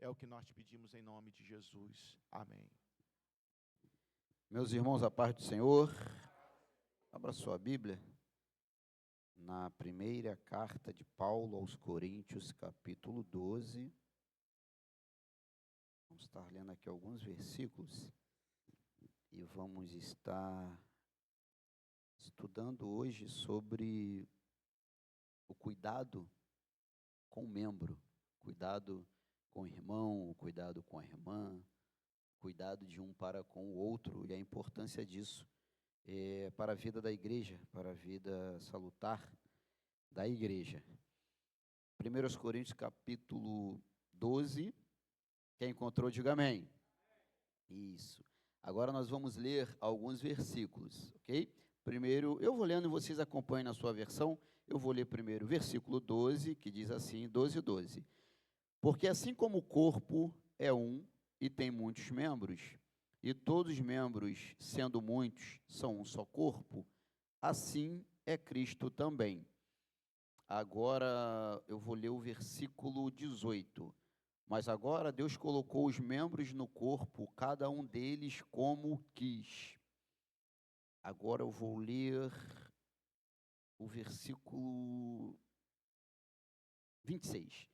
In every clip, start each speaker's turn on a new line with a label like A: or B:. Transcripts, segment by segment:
A: É o que nós te pedimos em nome de Jesus. Amém.
B: Meus irmãos, a paz do Senhor, abra sua Bíblia na primeira carta de Paulo aos Coríntios, capítulo 12. Vamos estar lendo aqui alguns versículos e vamos estar estudando hoje sobre o cuidado com o membro, cuidado com o irmão, o cuidado com a irmã, cuidado de um para com o outro e a importância disso para a vida da igreja, para a vida salutar da igreja. 1 Coríntios capítulo 12, quem encontrou, diga amém. Isso. Agora nós vamos ler alguns versículos, ok? Primeiro, eu vou lendo e vocês acompanhem na sua versão. Eu vou ler primeiro o versículo 12, que diz assim, 12. Porque assim como o corpo é um e tem muitos membros, e todos os membros, sendo muitos, são um só corpo, assim é Cristo também. Agora eu vou ler o versículo 18. Mas agora Deus colocou os membros no corpo, cada um deles como quis. Agora eu vou ler o versículo 26.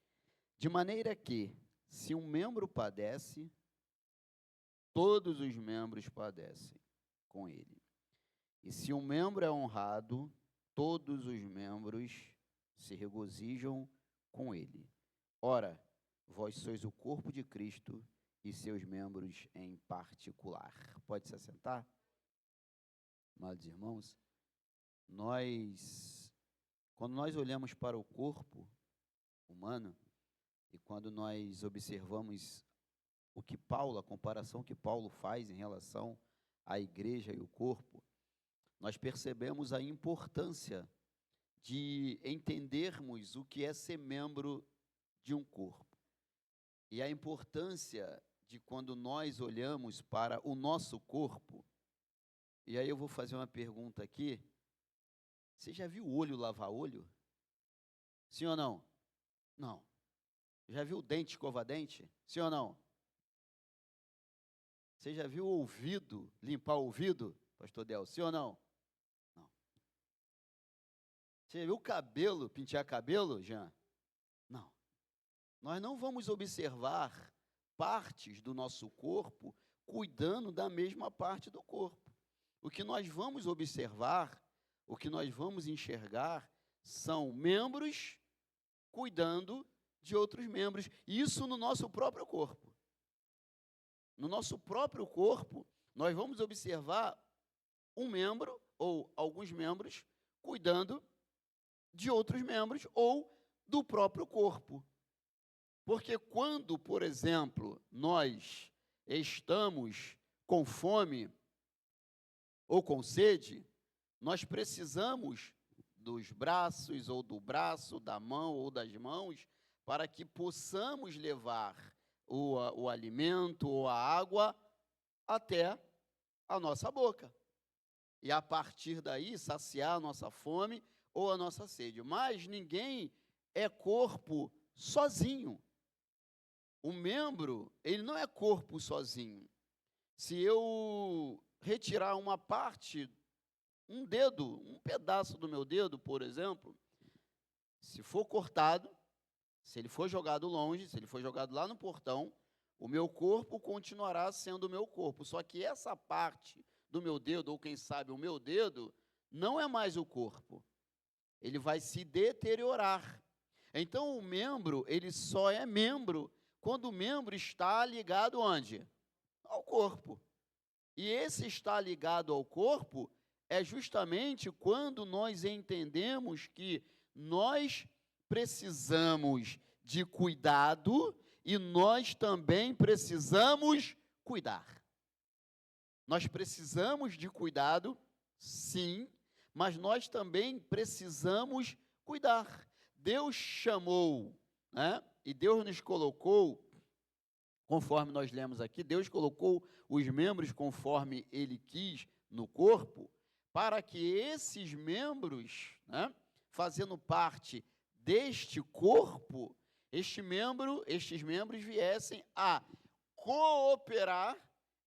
B: De maneira que, se um membro padece, todos os membros padecem com ele. E se um membro é honrado, todos os membros se regozijam com ele. Ora, vós sois o corpo de Cristo e seus membros em particular. Pode se assentar? Amados irmãos, quando nós olhamos para o corpo humano, e quando nós observamos a comparação que Paulo faz em relação à igreja e o corpo, nós percebemos a importância de entendermos o que é ser membro de um corpo. E a importância de quando nós olhamos para o nosso corpo, e aí eu vou fazer uma pergunta aqui, você já viu o olho lavar olho? Sim ou não? Não. Já viu o dente escovar dente? Sim ou não? Você já viu o ouvido limpar o ouvido, pastor Del? Sim ou não? Não. Você já viu o cabelo pentear cabelo, Jean? Não. Nós não vamos observar partes do nosso corpo cuidando da mesma parte do corpo. O que nós vamos observar, o que nós vamos enxergar, são membros cuidando de outros membros. Isso no nosso próprio corpo. No nosso próprio corpo, nós vamos observar um membro ou alguns membros cuidando de outros membros ou do próprio corpo. Porque quando, por exemplo, nós estamos com fome ou com sede, nós precisamos dos braços ou do braço, da mão ou das mãos, para que possamos levar o alimento ou a água até a nossa boca. E a partir daí saciar a nossa fome ou a nossa sede. Mas ninguém é corpo sozinho. O membro, ele não é corpo sozinho. Se eu retirar uma parte, um dedo, um pedaço do meu dedo, por exemplo, se for cortado, se ele for jogado longe, se ele for jogado lá no portão, o meu corpo continuará sendo o meu corpo. Só que essa parte do meu dedo, ou quem sabe o meu dedo, não é mais o corpo. Ele vai se deteriorar. Então o membro, ele só é membro quando o membro está ligado onde? Ao corpo. E esse estar ligado ao corpo é justamente quando nós entendemos que nós precisamos de cuidado e nós também precisamos cuidar. Nós precisamos de cuidado, sim, mas nós também precisamos cuidar. Deus chamou, né? E Deus nos colocou, conforme nós lemos aqui, Deus colocou os membros conforme Ele quis no corpo, para que esses membros, né, fazendo parte deste corpo, estes membros viessem a cooperar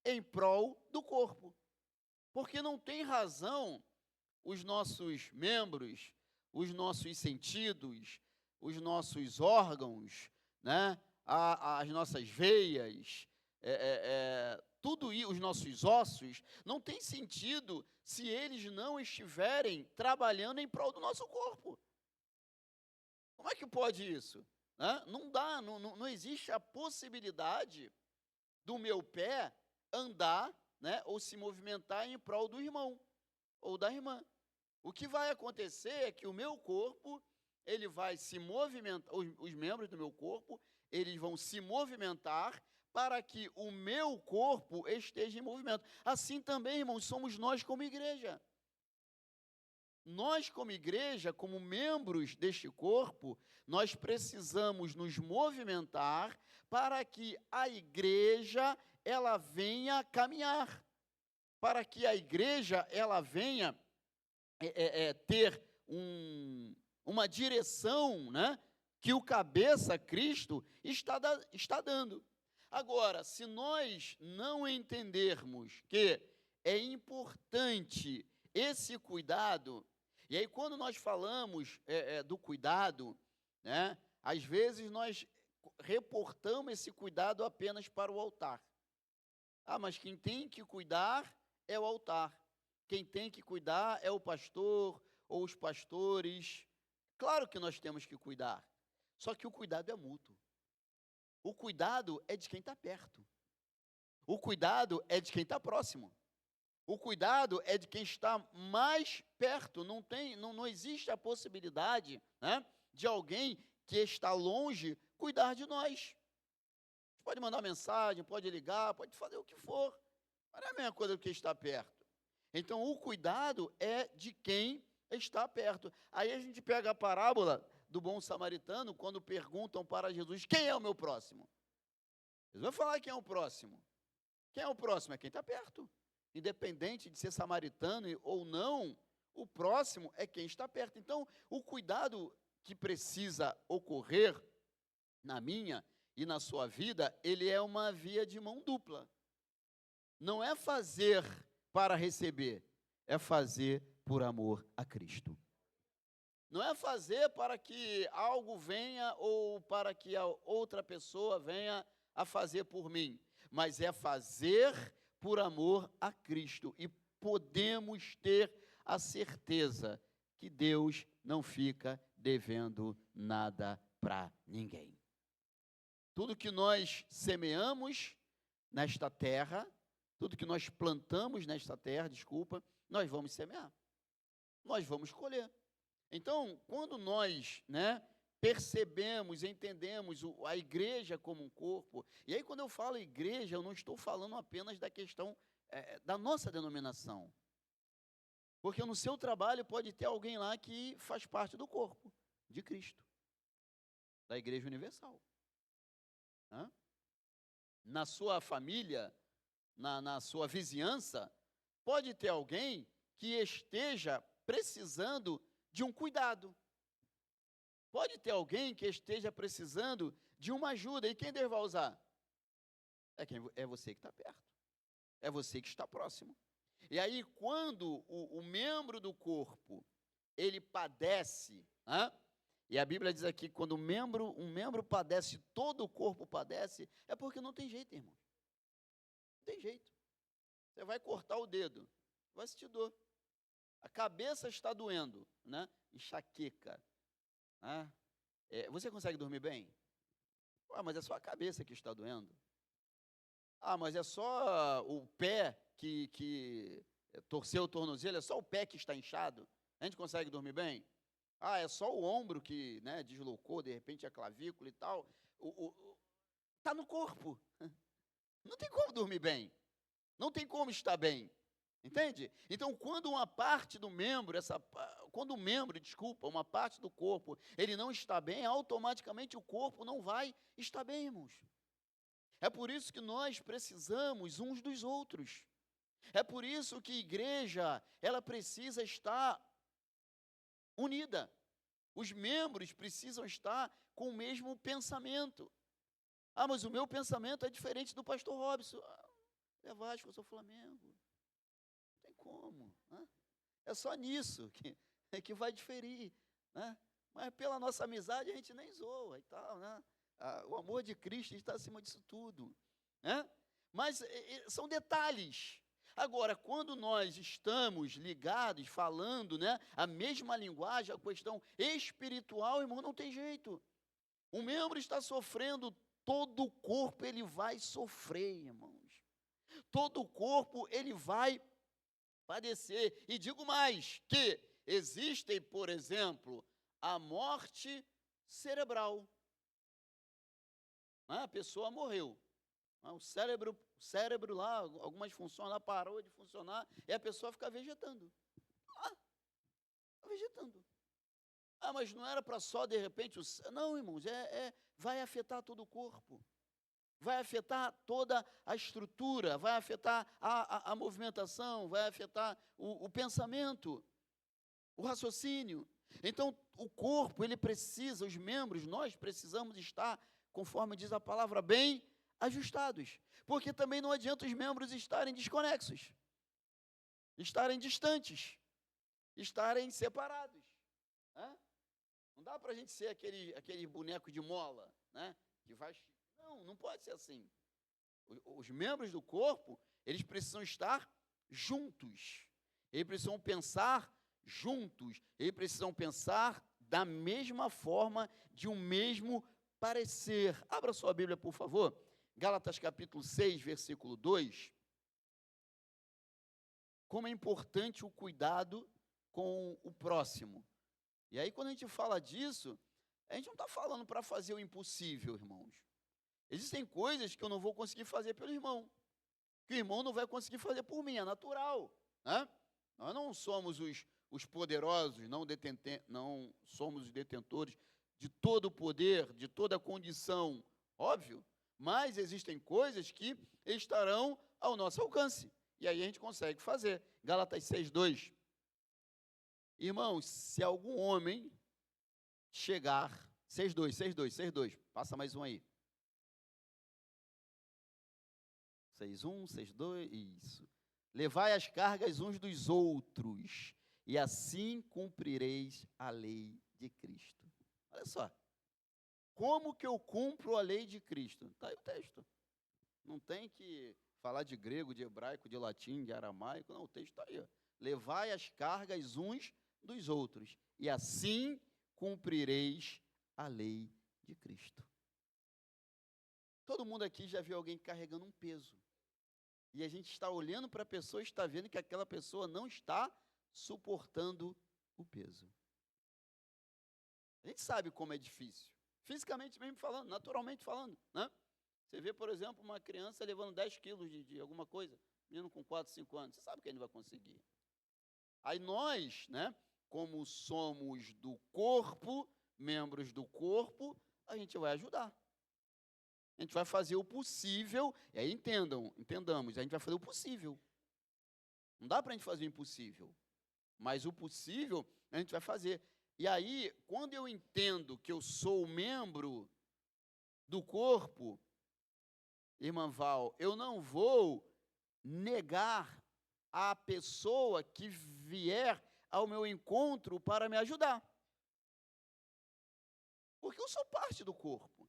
B: em prol do corpo. Porque não tem razão os nossos membros, os nossos sentidos, os nossos órgãos, né? As nossas veias, tudo isso, os nossos ossos, não tem sentido se eles não estiverem trabalhando em prol do nosso corpo. Como é que pode isso? Né? Não dá, não existe a possibilidade do meu pé andar, né, ou se movimentar em prol do irmão ou da irmã. O que vai acontecer é que o meu corpo, ele vai se movimentar, os membros do meu corpo, eles vão se movimentar para que o meu corpo esteja em movimento. Assim também, irmãos, somos nós como igreja. Nós como igreja, como membros deste corpo, nós precisamos nos movimentar para que a igreja, ela venha caminhar, para que a igreja, ela venha ter uma direção, né, que o cabeça, Cristo, está dando. Agora, se nós não entendermos que é importante esse cuidado, e aí quando nós falamos do cuidado, né, às vezes nós reportamos esse cuidado apenas para o altar. Ah, mas quem tem que cuidar é o altar. Quem tem que cuidar é o pastor ou os pastores. Claro que nós temos que cuidar, só que o cuidado é mútuo. O cuidado é de quem está perto. O cuidado é de quem está próximo. O cuidado é de quem está mais perto. Não existe a possibilidade, né, de alguém que está longe cuidar de nós. Pode mandar mensagem, pode ligar, pode fazer o que for, mas não é a mesma coisa do que está perto. Então, o cuidado é de quem está perto. Aí a gente pega a parábola do bom samaritano, quando perguntam para Jesus, quem é o meu próximo? Jesus vai falar quem é o próximo. Quem é o próximo? É quem está perto. Independente de ser samaritano ou não, o próximo é quem está perto. Então, o cuidado que precisa ocorrer na minha e na sua vida, ele é uma via de mão dupla. Não é fazer para receber, é fazer por amor a Cristo. Não é fazer para que algo venha ou para que a outra pessoa venha a fazer por mim, mas é fazer por amor a Cristo. E podemos ter a certeza que Deus não fica devendo nada para ninguém. Tudo que nós semeamos nesta terra, tudo que nós plantamos nesta terra, nós vamos semear. Nós vamos colher. Então, quando nós, né, percebemos, entendemos a igreja como um corpo, e aí quando eu falo igreja, eu não estou falando apenas da questão da nossa denominação. Porque no seu trabalho pode ter alguém lá que faz parte do corpo de Cristo, da Igreja Universal. Na sua família, na sua vizinhança, pode ter alguém que esteja precisando de um cuidado. Pode ter alguém que esteja precisando de uma ajuda. E quem Deus vai usar? É você que está perto. É você que está próximo. E aí, quando o membro do corpo, ele padece, e a Bíblia diz aqui, quando um membro padece, todo o corpo padece, é porque não tem jeito, irmão. Não tem jeito. Você vai cortar o dedo, vai sentir dor. A cabeça está doendo, né? Enxaqueca. Você consegue dormir bem? Mas é só a cabeça que está doendo. Mas é só o pé que torceu o tornozelo, é só o pé que está inchado. A gente consegue dormir bem? É só o ombro que, né, deslocou, de repente a clavícula e tal. Está no corpo. Não tem como dormir bem. Não tem como estar bem. Entende? Então, quando uma parte do membro, uma parte do corpo, ele não está bem, automaticamente o corpo não vai estar bem, irmãos. É por isso que nós precisamos uns dos outros. É por isso que a igreja, ela precisa estar unida. Os membros precisam estar com o mesmo pensamento. Ah, mas o meu pensamento é diferente do pastor Robson. É Vasco, eu sou Flamengo. Não tem como. Né? É só nisso que vai diferir. Né? Mas pela nossa amizade a gente nem zoa e tal. Né? O amor de Cristo está acima disso tudo. Né? Mas são detalhes. Agora, quando nós estamos ligados, falando, né, a mesma linguagem, a questão espiritual, irmão, não tem jeito. O membro está sofrendo, todo o corpo ele vai sofrer, irmãos. Todo o corpo ele vai padecer. E digo mais, que existe, por exemplo, a morte cerebral. A pessoa morreu. O cérebro lá, algumas funções lá parou de funcionar, e a pessoa fica vegetando. Vegetando. Mas não era para só, de repente, não, irmãos, vai afetar todo o corpo. Vai afetar toda a estrutura, vai afetar a movimentação, vai afetar o pensamento, o raciocínio. Então, o corpo, ele precisa, os membros, nós precisamos estar, conforme diz a palavra, bem ajustados. Porque também não adianta os membros estarem desconexos, estarem distantes, estarem separados. Né? Não dá para a gente ser aquele boneco de mola, né? Que vai... Não pode ser assim. Os membros do corpo, eles precisam estar juntos. Eles precisam pensar juntos. Eles precisam pensar da mesma forma, de um mesmo parecer. Abra sua Bíblia, por favor. Gálatas capítulo 6, versículo 2. Como é importante o cuidado com o próximo. E aí, quando a gente fala disso, a gente não está falando para fazer o impossível, irmãos. Existem coisas que eu não vou conseguir fazer pelo irmão, que o irmão não vai conseguir fazer por mim, é natural. Né? Nós não somos os poderosos, não somos os detentores de todo o poder, de toda a condição, óbvio, mas existem coisas que estarão ao nosso alcance, e aí a gente consegue fazer. Gálatas 6:2. Irmãos, se algum homem chegar, 6:2, passa mais um aí. 6:1, 6:2, isso. Levai as cargas uns dos outros, e assim cumprireis a lei de Cristo. Olha só. Como que eu cumpro a lei de Cristo? Está aí o texto. Não tem que falar de grego, de hebraico, de latim, de aramaico. Não, o texto está aí. Ó. Levai as cargas uns dos outros, e assim cumprireis a lei de Cristo. Todo mundo aqui já viu alguém carregando um peso. E a gente está olhando para a pessoa e está vendo que aquela pessoa não está suportando o peso. A gente sabe como é difícil. Fisicamente mesmo falando, naturalmente falando. Né? Você vê, por exemplo, uma criança levando 10 quilos de alguma coisa, menino com 4, 5 anos, você sabe que ele não vai conseguir. Aí nós, né, como somos do corpo, membros do corpo, a gente vai ajudar. A gente vai fazer o possível, e aí entendamos, a gente vai fazer o possível. Não dá para a gente fazer o impossível, mas o possível a gente vai fazer. E aí, quando eu entendo que eu sou membro do corpo, irmã Val, eu não vou negar a pessoa que vier ao meu encontro para me ajudar. Porque eu sou parte do corpo.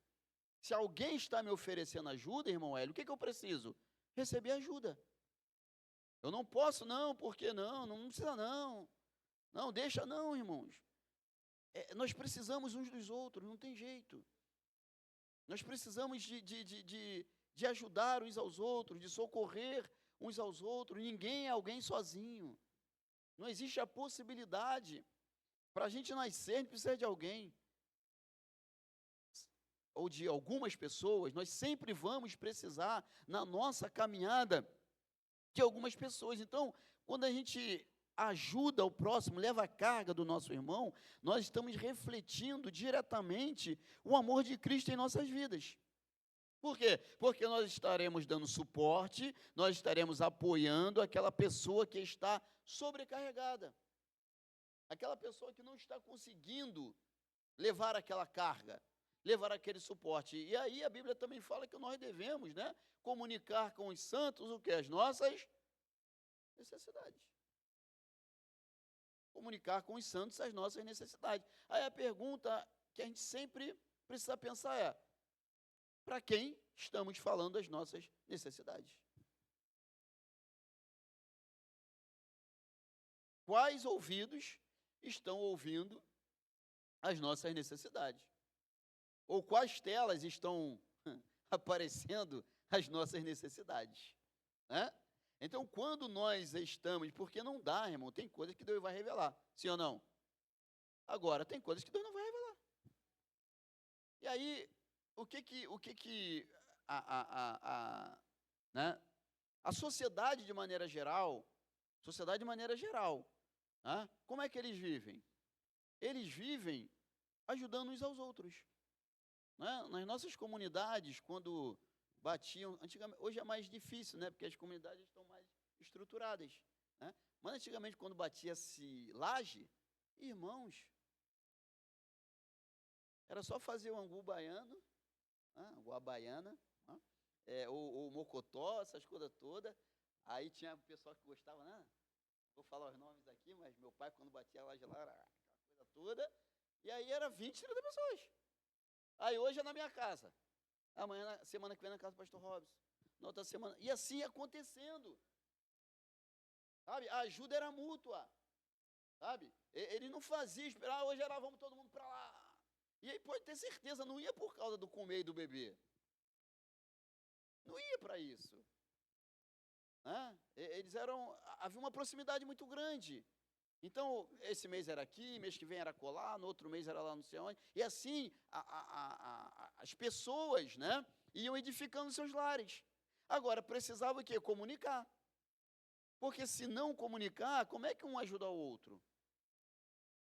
B: Se alguém está me oferecendo ajuda, irmão Hélio, o que eu preciso? Receber ajuda. Eu não posso, não, porque não precisa não. Não, deixa não, irmãos. Nós precisamos uns dos outros, não tem jeito. Nós precisamos de ajudar uns aos outros, de socorrer uns aos outros. Ninguém é alguém sozinho. Não existe a possibilidade. Para a gente nascer, a gente precisa de alguém. Ou de algumas pessoas, nós sempre vamos precisar, na nossa caminhada, de algumas pessoas. Então, quando a gente ajuda o próximo, leva a carga do nosso irmão, nós estamos refletindo diretamente o amor de Cristo em nossas vidas. Por quê? Porque nós estaremos dando suporte, nós estaremos apoiando aquela pessoa que está sobrecarregada. Aquela pessoa que não está conseguindo levar aquela carga. levar aquele suporte. E aí a Bíblia também fala que nós devemos, né, comunicar com os santos o que? As nossas necessidades. Comunicar com os santos as nossas necessidades. Aí a pergunta que a gente sempre precisa pensar é: para quem estamos falando as nossas necessidades? Quais ouvidos estão ouvindo as nossas necessidades? Ou quais telas estão aparecendo as nossas necessidades? Né? Então, quando nós estamos, porque não dá, irmão, tem coisas que Deus vai revelar, sim ou não? Agora, tem coisas que Deus não vai revelar. E aí, né, a sociedade de maneira geral, né, como é que eles vivem? Eles vivem ajudando uns aos outros. Né? Nas nossas comunidades, quando batiam, antigamente, hoje é mais difícil, né, porque as comunidades estão mais estruturadas, né? Mas antigamente, quando batia-se laje, irmãos, era só fazer o angu baiano, né, angu baiana, né, o mocotó, essas coisas todas. Aí tinha o pessoal que gostava, né? Vou falar os nomes aqui, mas meu pai, quando batia a laje lá, era aquela coisa toda, e aí era 20, 30 pessoas. Aí hoje é na minha casa, amanhã, semana que vem, na casa do pastor Robson, na outra semana, e assim ia acontecendo, sabe? A ajuda era mútua, sabe? Ele não fazia esperar, hoje era, vamos todo mundo para lá, e aí pode ter certeza, não ia por causa do comer e do beber, não ia para isso, né? Havia uma proximidade muito grande. Então, esse mês era aqui, mês que vem era colar, no outro mês era lá não sei onde. E assim, as pessoas, né, iam edificando seus lares. Agora, precisava o quê? Comunicar. Porque se não comunicar, como é que um ajuda o outro?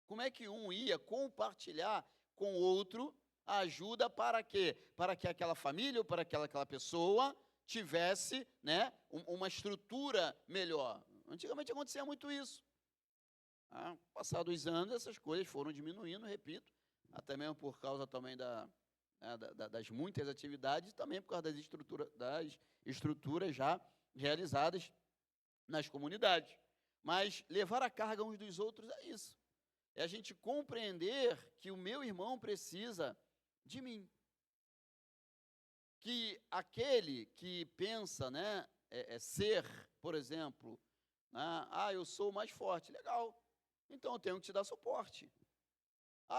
B: Como é que um ia compartilhar com o outro a ajuda para quê? Para que aquela família ou para que aquela pessoa tivesse, né, uma estrutura melhor. Antigamente acontecia muito isso. Passados os anos, essas coisas foram diminuindo, repito, até mesmo por causa também das muitas atividades, e também por causa das estruturas já realizadas nas comunidades. Mas levar a carga uns dos outros é isso. É a gente compreender que o meu irmão precisa de mim. Que aquele que pensa, né, ser, por exemplo, né, eu sou mais forte, legal. Então, eu tenho que te dar suporte.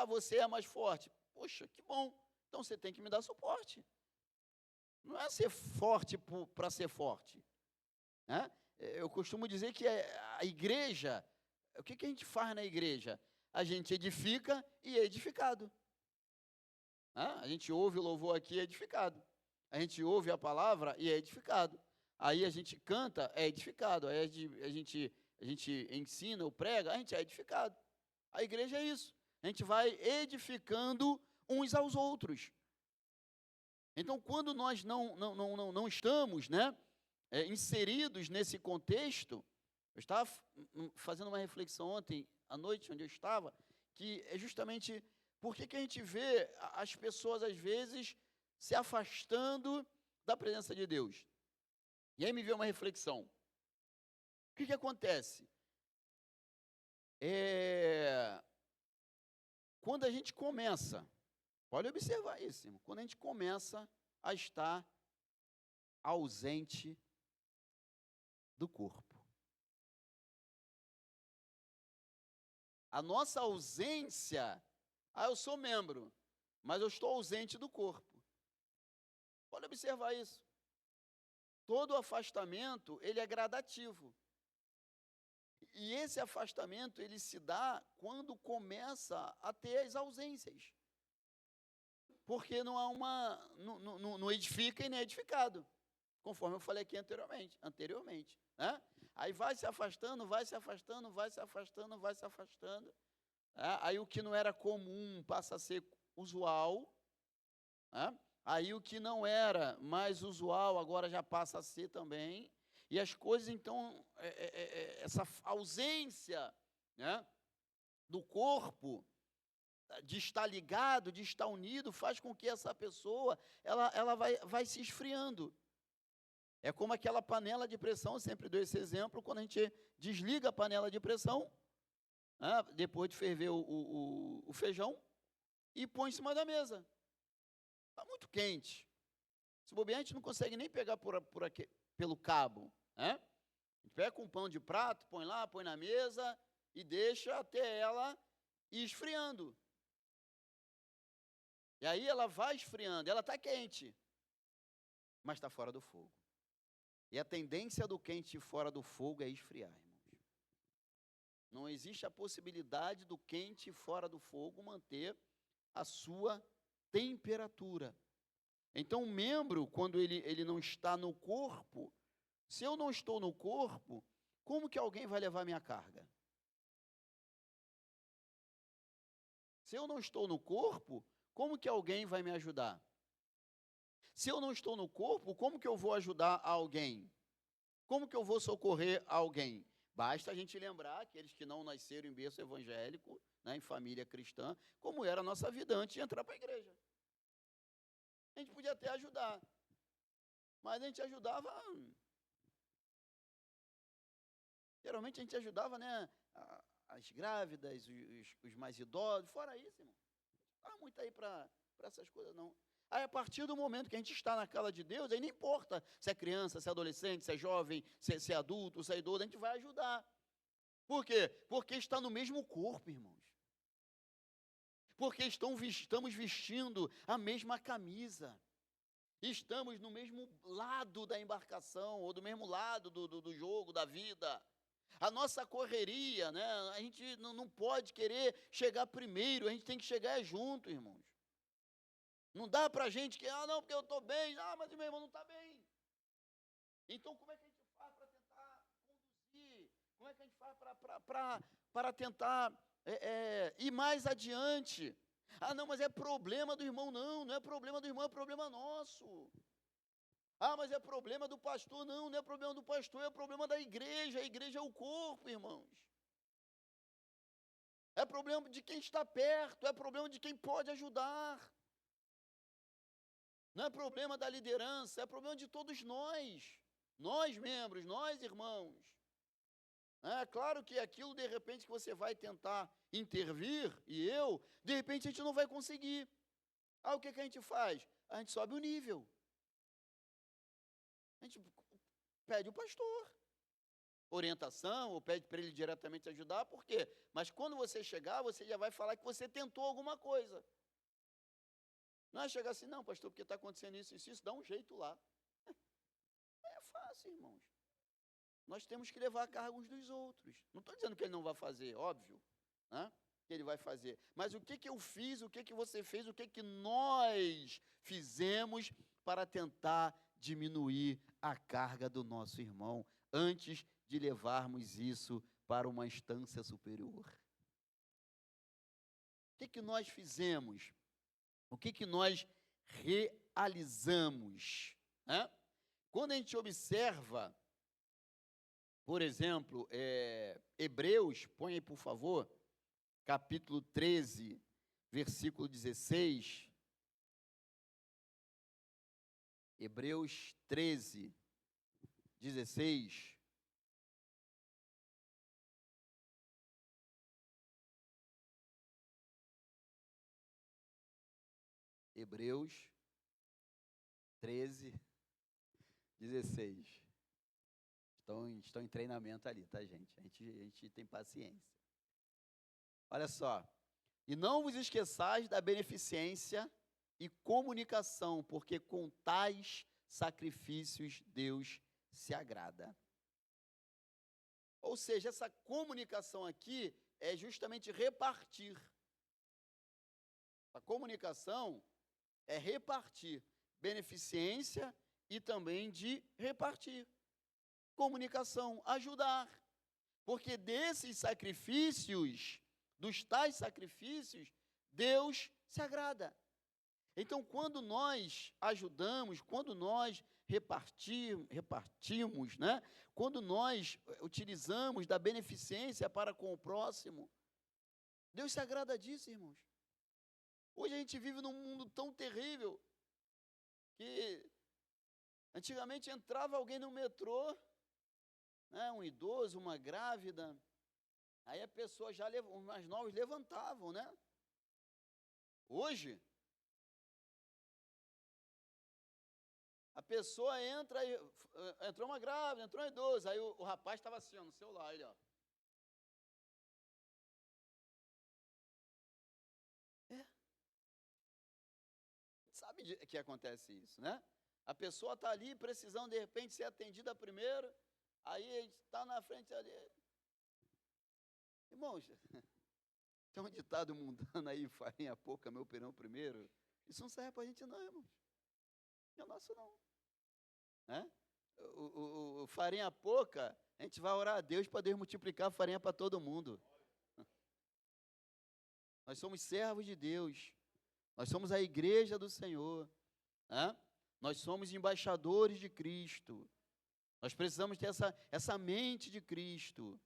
B: Você é mais forte. Poxa, que bom. Então, você tem que me dar suporte. Não é ser forte para ser forte. Né? Eu costumo dizer que a igreja, o que a gente faz na igreja? A gente edifica e é edificado. A gente ouve o louvor aqui e é edificado. A gente ouve a palavra e é edificado. Aí a gente canta, é edificado. Aí a gente ensina ou prega, a gente é edificado. A igreja é isso. A gente vai edificando uns aos outros. Então, quando nós não estamos, né, inseridos nesse contexto, eu estava fazendo uma reflexão ontem à noite, onde eu estava, que é justamente por que a gente vê as pessoas, às vezes, se afastando da presença de Deus. E aí me veio uma reflexão. O que acontece? Quando a gente começa, pode observar isso, irmão, quando a gente começa a estar ausente do corpo. A nossa ausência, eu sou membro, mas eu estou ausente do corpo. Pode observar isso. Todo afastamento, ele é gradativo. E esse afastamento, ele se dá quando começa a ter as ausências. Porque não há não edifica e nem é edificado. Conforme eu falei aqui anteriormente. Né? Aí vai se afastando. Aí o que não era comum passa a ser usual. Né? Aí o que não era mais usual agora já passa a ser também. E as coisas, então, essa ausência, né, do corpo, de estar ligado, de estar unido, faz com que essa pessoa, ela vai se esfriando. É como aquela panela de pressão, eu sempre dou esse exemplo, quando a gente desliga a panela de pressão, depois de ferver o feijão, e põe em cima da mesa. Está muito quente. Se bobear, a gente não consegue nem pegar pelo cabo. A gente pega com um pão de prato, põe lá, põe na mesa e deixa até ela ir esfriando. E aí ela vai esfriando, ela está quente, mas está fora do fogo. E a tendência do quente fora do fogo é esfriar, irmãos. Não existe a possibilidade do quente fora do fogo manter a sua temperatura. Então, o membro, quando ele não está no corpo, se eu não estou no corpo, como que alguém vai levar minha carga? Se eu não estou no corpo, como que alguém vai me ajudar? Se eu não estou no corpo, como que eu vou ajudar alguém? Como que eu vou socorrer alguém? Basta a gente lembrar aqueles que não nasceram em berço evangélico, em família cristã, como era a nossa vida antes de entrar para a igreja. A gente podia até ajudar, mas a gente ajudava... Geralmente a gente ajudava, as grávidas, os mais idosos, fora isso, irmão. Não estava muito aí para essas coisas, não. Aí, a partir do momento que a gente está na casa de Deus, aí não importa se é criança, se é adolescente, se é jovem, se é adulto, se é idoso, a gente vai ajudar. Por quê? Porque está no mesmo corpo, irmãos. Porque estamos vestindo a mesma camisa. Estamos no mesmo lado da embarcação, ou do mesmo lado do jogo, da vida. A nossa correria, a gente não pode querer chegar primeiro, a gente tem que chegar junto, irmãos. Não dá para a gente que, não, porque eu estou bem, mas o meu irmão não está bem. Então, como é que a gente faz para tentar conduzir? Como é que a gente faz para tentar ir mais adiante? Não, mas é problema do irmão. Não é problema do irmão, é problema nosso. Mas é problema do pastor. Não é problema do pastor, é problema da igreja. A igreja é o corpo, irmãos. É problema de quem está perto, é problema de quem pode ajudar. Não é problema da liderança, é problema de todos nós membros, nós irmãos. É claro que aquilo, de repente, que você vai tentar intervir, de repente a gente não vai conseguir. O que a gente faz? A gente sobe o nível. A gente pede o pastor orientação, ou pede para ele diretamente ajudar, por quê? Mas quando você chegar, você já vai falar que você tentou alguma coisa. Não é chegar assim, não, pastor, porque está acontecendo isso, dá um jeito lá. É fácil, irmãos. Nós temos que levar a carga uns dos outros. Não estou dizendo que ele não vai fazer, óbvio, que ele vai fazer. Mas o que eu fiz, o que você fez, o que nós fizemos para tentar diminuir a carga do nosso irmão, antes de levarmos isso para uma instância superior? O que nós fizemos? O que nós realizamos? Quando a gente observa, por exemplo, Hebreus, põe aí por favor, capítulo 13, versículo 16. Hebreus 13, 16. Hebreus 13, 16. Estão em treinamento ali, tá, gente? A gente tem paciência. Olha só. E não vos esqueçais da beneficência e comunicação, porque com tais sacrifícios Deus se agrada. Ou seja, essa comunicação aqui é justamente repartir. A comunicação é repartir, beneficência e também de repartir. Comunicação, ajudar. Porque desses sacrifícios, dos tais sacrifícios, Deus se agrada. Então, quando nós ajudamos, quando nós repartimos, quando nós utilizamos da beneficência para com o próximo, Deus se agrada disso, irmãos. Hoje a gente vive num mundo tão terrível que antigamente entrava alguém no metrô, né, um idoso, uma grávida, aí a pessoa já, os mais novos levantavam, né? Hoje, a pessoa entra, entrou uma grávida, entrou um idoso, aí o rapaz estava assim, ó, no celular, ele, ó. Sabe que acontece isso, né? A pessoa está ali precisando, de repente, ser atendida primeiro, aí a gente está na frente ali. Irmãos, tem um ditado mundano aí, farinha pouca, meu pirão primeiro. Isso não serve para a gente não, irmãos. Não é nosso não. Né? O farinha pouca, a gente vai orar a Deus para Deus multiplicar a farinha para todo mundo. Nós somos servos de Deus. Nós somos a igreja do Senhor. Né? Nós somos embaixadores de Cristo. Nós precisamos ter essa mente de Cristo.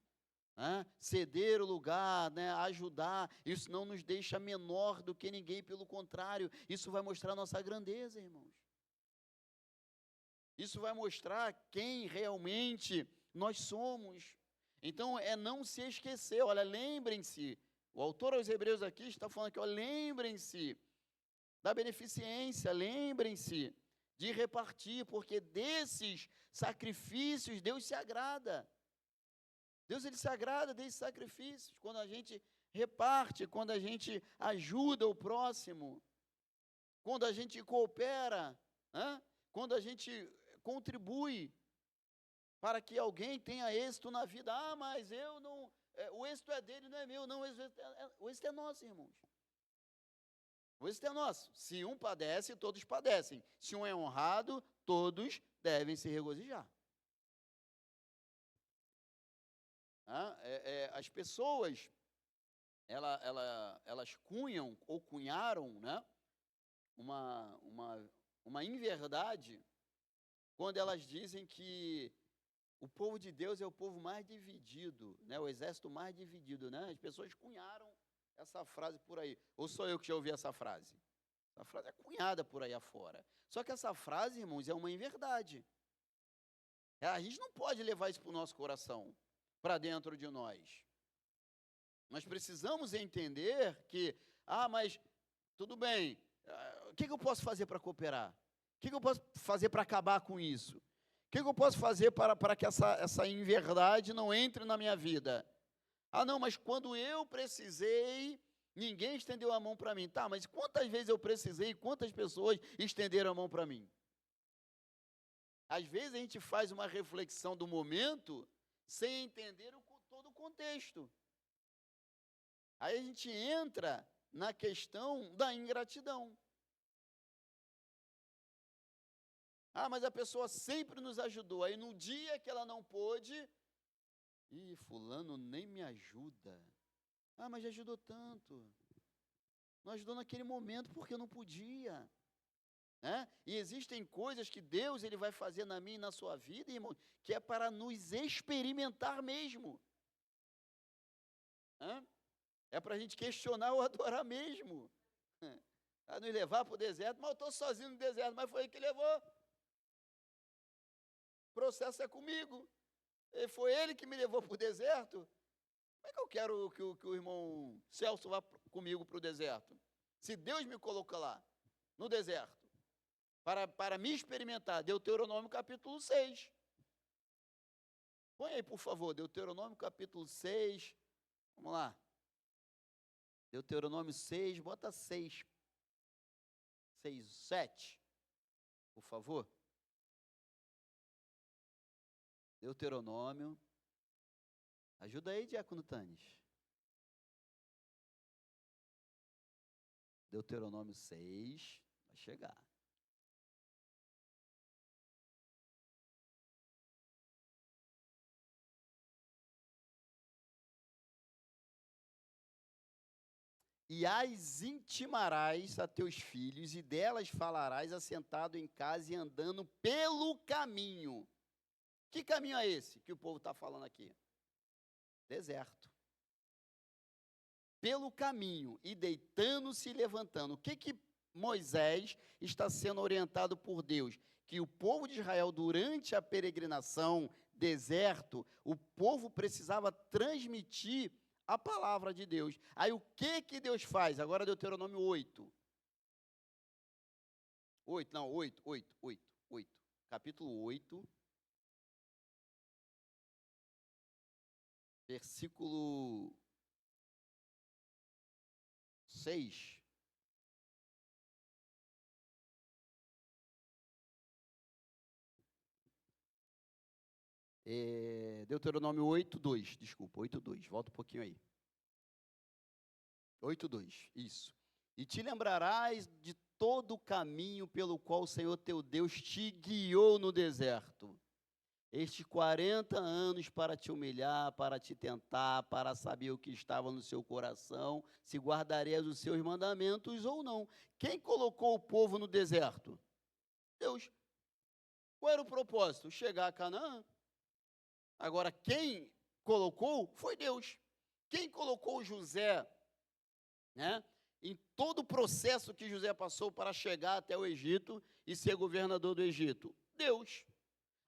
B: Né? Ceder o lugar, né? Ajudar. Isso não nos deixa menor do que ninguém, pelo contrário, isso vai mostrar a nossa grandeza, irmãos. Isso vai mostrar quem realmente nós somos. Então, é não se esquecer. Olha, lembrem-se. O autor aos Hebreus aqui está falando que, lembrem-se da beneficência, lembrem-se de repartir, porque desses sacrifícios Deus se agrada. Deus, ele se agrada desses sacrifícios, quando a gente reparte, quando a gente ajuda o próximo, quando a gente coopera, quando a gente contribui para que alguém tenha êxito na vida. Ah, mas eu não, o êxito é dele, não é meu. Não, o êxito é nosso, irmãos. O êxito é nosso. Se um padece, todos padecem. Se um é honrado, todos devem se regozijar. As pessoas, elas cunham ou cunharam, né, uma inverdade quando elas dizem que o povo de Deus é o povo mais dividido, né, o exército mais dividido, né? As pessoas cunharam essa frase por aí. Ou sou eu que já ouvi essa frase? Essa frase é cunhada por aí afora. Só que essa frase, irmãos, é uma inverdade. A gente não pode levar isso para o nosso coração, para dentro de nós. Nós precisamos entender que, mas tudo bem, o que eu posso fazer para cooperar? O que eu posso fazer para acabar com isso? O que eu posso fazer para que essa inverdade não entre na minha vida? Não, mas quando eu precisei, ninguém estendeu a mão para mim. Tá, mas quantas vezes eu precisei, quantas pessoas estenderam a mão para mim? Às vezes a gente faz uma reflexão do momento sem entender todo o contexto. Aí a gente entra na questão da ingratidão. Mas a pessoa sempre nos ajudou. Aí no dia que ela não pôde, fulano nem me ajuda. Mas já ajudou tanto. Não ajudou naquele momento porque eu não podia. E existem coisas que Deus ele vai fazer na minha e na sua vida, irmão, que é para nos experimentar mesmo. É para a gente questionar ou adorar mesmo. A nos levar para o deserto, mas eu estou sozinho no deserto, mas foi ele que levou. O processo é comigo. Foi ele que me levou para o deserto. Como é que eu quero que o irmão Celso vá comigo para o deserto? Se Deus me coloca lá, no deserto, para me experimentar. Deuteronômio capítulo 6. Põe aí, por favor, Deuteronômio capítulo 6. Vamos lá. Deuteronômio 6, bota 6. 6, 7. Por favor. Deuteronômio. Ajuda aí, Diácono Tanes. Deuteronômio 6. Vai chegar. E as intimarás a teus filhos, e delas falarás assentado em casa e andando pelo caminho. Que caminho é esse que o povo está falando aqui? Deserto. pelo caminho e deitando-se e levantando. O que Moisés está sendo orientado por Deus? Que o povo de Israel, durante a peregrinação, deserto, o povo precisava transmitir a palavra de Deus. Aí o que Deus faz? Agora Deuteronômio 8. 8. Capítulo 8. Versículo 6. Deuteronômio 8:2, desculpa, 8:2, volta um pouquinho aí. 8:2, isso. E te lembrarás de todo o caminho pelo qual o Senhor teu Deus te guiou no deserto, estes 40 anos para te humilhar, para te tentar, para saber o que estava no seu coração, se guardarias os seus mandamentos ou não. Quem colocou o povo no deserto? Deus. Qual era o propósito? Chegar a Canaã. Agora, quem colocou foi Deus. Quem colocou José, né, em todo o processo que José passou para chegar até o Egito e ser governador do Egito? Deus.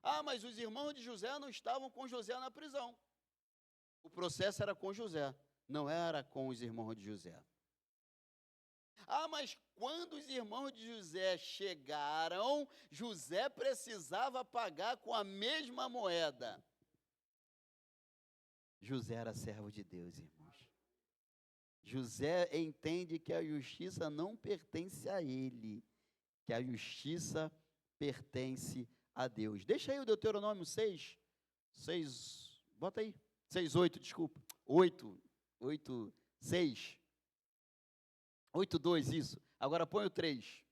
B: Ah, mas os irmãos de José não estavam com José na prisão. O processo era com José, não era com os irmãos de José. Ah, mas quando os irmãos de José chegaram, José precisava pagar com a mesma moeda. José era servo de Deus, irmãos. José entende que a justiça não pertence a ele, que a justiça pertence a Deus. Deixa aí o Deuteronômio 6, bota aí, 6:8, desculpa, 6, 8:2, isso. Agora põe o 3.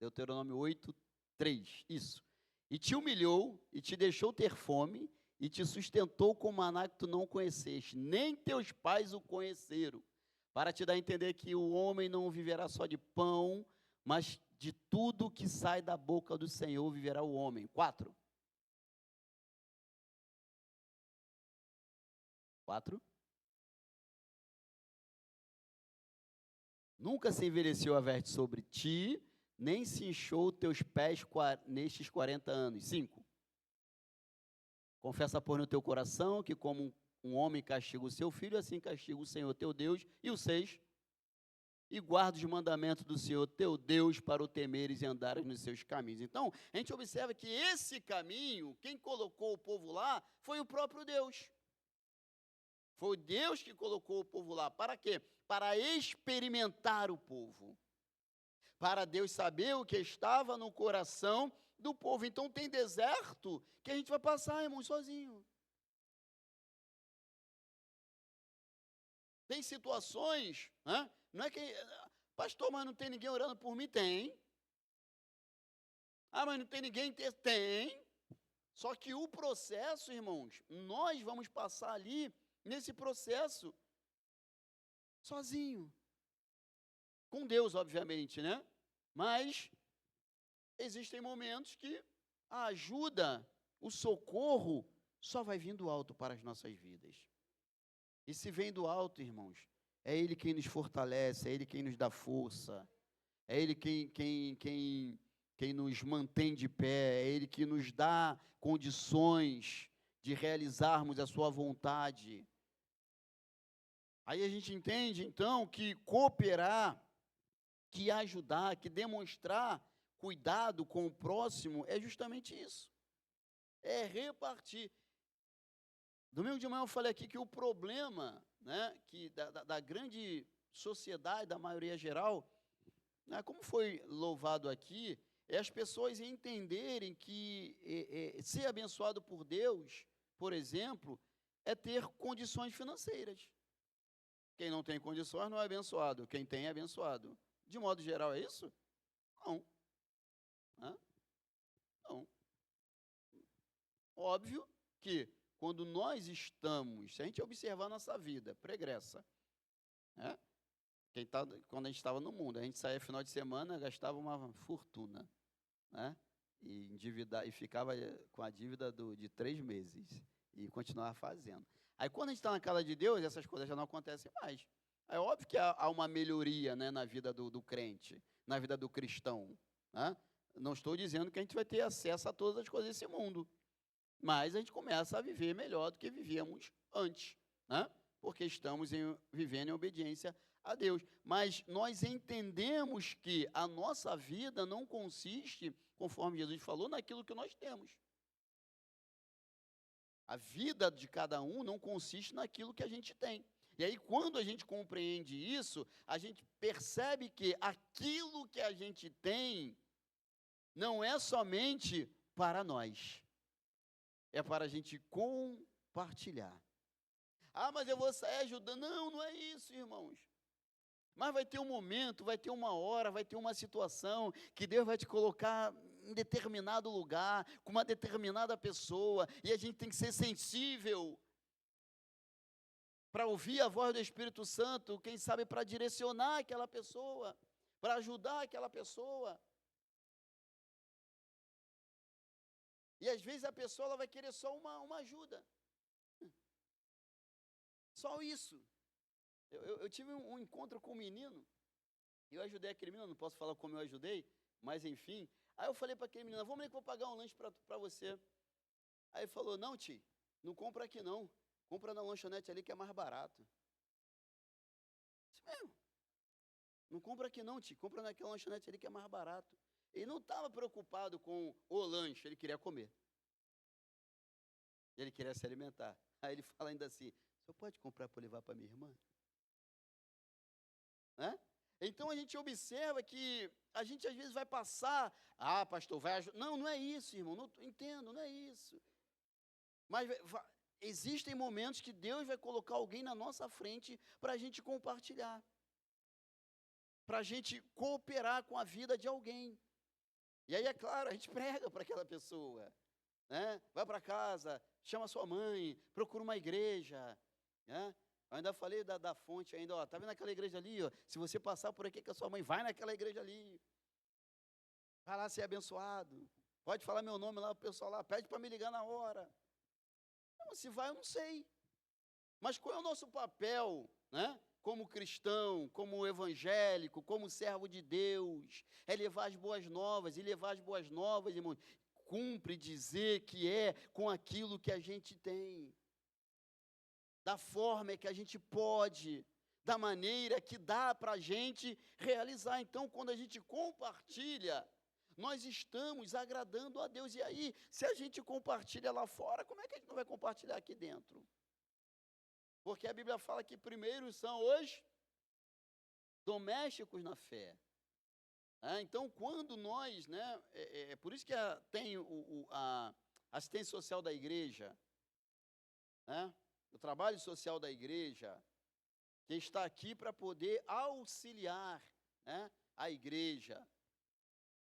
B: Deuteronômio 8:3, isso. E te humilhou, e te deixou ter fome, e te sustentou com maná que tu não conheceste, nem teus pais o conheceram, para te dar a entender que o homem não viverá só de pão, mas de tudo que sai da boca do Senhor viverá o homem. 4. Nunca se envelheceu a veste sobre ti, nem se inchou teus pés nestes 40 anos. 5. Confessa, pois, no teu coração que como um homem castiga o seu filho, assim castiga o Senhor teu Deus. E o 6. E guarda os mandamentos do Senhor teu Deus para o temeres e andares nos seus caminhos. Então, a gente observa que esse caminho, quem colocou o povo lá, foi o próprio Deus. Foi Deus que colocou o povo lá. Para quê? Para experimentar o povo. Para Deus saber o que estava no coração do povo. Então, tem deserto que a gente vai passar, irmão, sozinho. Tem situações, né? Não é que, pastor, mas não tem ninguém orando por mim? Tem. Ah, mas não tem ninguém? Tem. Só que o processo, irmãos, nós vamos passar ali, nesse processo, sozinho. Com Deus, obviamente, né? Mas existem momentos que a ajuda, o socorro, só vai vir do alto para as nossas vidas. E se vem do alto, irmãos, é Ele quem nos fortalece, é Ele quem nos dá força, é Ele quem nos mantém de pé, é Ele que nos dá condições de realizarmos a sua vontade. Aí a gente entende, então, que cooperar, que ajudar, que demonstrar cuidado com o próximo é justamente isso. É repartir. Domingo de manhã eu falei aqui que o problema, né, que da grande sociedade, da maioria geral, né, como foi louvado aqui, é as pessoas entenderem que ser abençoado por Deus, por exemplo, é ter condições financeiras. Quem não tem condições não é abençoado, quem tem é abençoado. De modo geral, é isso? Não. Não. Óbvio que quando nós estamos, se a gente observar a nossa vida pregressa, né? Quando a gente estava no mundo, a gente saía final de semana, gastava uma fortuna, né? E ficava com a dívida de 3 meses, e continuava fazendo. Aí quando a gente está na casa de Deus, essas coisas já não acontecem mais. É óbvio que há uma melhoria, né, na vida do crente, na vida do cristão, né? Não estou dizendo que a gente vai ter acesso a todas as coisas desse mundo, mas a gente começa a viver melhor do que vivíamos antes, né? Porque estamos vivendo em obediência a Deus. Mas nós entendemos que a nossa vida não consiste, conforme Jesus falou, naquilo que nós temos. A vida de cada um não consiste naquilo que a gente tem. E aí, quando a gente compreende isso, a gente percebe que aquilo que a gente tem não é somente para nós, é para a gente compartilhar. Ah, mas eu vou sair ajudando. Não, não é isso, irmãos. Mas vai ter um momento, vai ter uma hora, vai ter uma situação que Deus vai te colocar em determinado lugar, com uma determinada pessoa, e a gente tem que ser sensível para ouvir a voz do Espírito Santo, quem sabe para direcionar aquela pessoa, para ajudar aquela pessoa. E às vezes a pessoa ela vai querer só uma ajuda. Só isso. Eu tive um encontro com um menino, e eu ajudei aquele menino, não posso falar como eu ajudei, mas enfim. Aí eu falei para aquele menino, vamos ali que eu vou pagar um lanche para você. Aí ele falou, não, tio, não compra aqui não, compra na lanchonete ali que é mais barato. Isso mesmo. Não compra aqui não, tio, compra naquela lanchonete ali que é mais barato. Ele não estava preocupado com o lanche, ele queria comer. Ele queria se alimentar. Aí ele fala ainda assim, o senhor pode comprar para levar para minha irmã? Né? Então a gente observa que a gente às vezes vai passar, pastor, vai ajudar. Não, não é isso, irmão, não entendo, não é isso. Mas existem momentos que Deus vai colocar alguém na nossa frente para a gente compartilhar, para a gente cooperar com a vida de alguém. E aí, é claro, a gente prega para aquela pessoa, né? Vai para casa, chama sua mãe, procura uma igreja, né? Eu ainda falei da fonte ainda, ó, tá vendo aquela igreja ali, ó? Se você passar por aqui com a sua mãe, vai naquela igreja ali. Vai lá ser abençoado. Pode falar meu nome lá, o pessoal lá, pede para me ligar na hora. Não, se vai, eu não sei. Mas qual é o nosso papel, né? Como cristão, como evangélico, como servo de Deus? É levar as boas novas, e levar as boas novas, irmãos, cumpre dizer que é com aquilo que a gente tem. Da forma que a gente pode, da maneira que dá para a gente realizar. Então, quando a gente compartilha, nós estamos agradando a Deus. E aí, se a gente compartilha lá fora, como é que a gente não vai compartilhar aqui dentro? Porque a Bíblia fala que primeiro são os domésticos na fé. Então, quando nós, né, é por isso que tem a assistência social da igreja, né? O trabalho social da igreja, que está aqui para poder auxiliar, né, a igreja.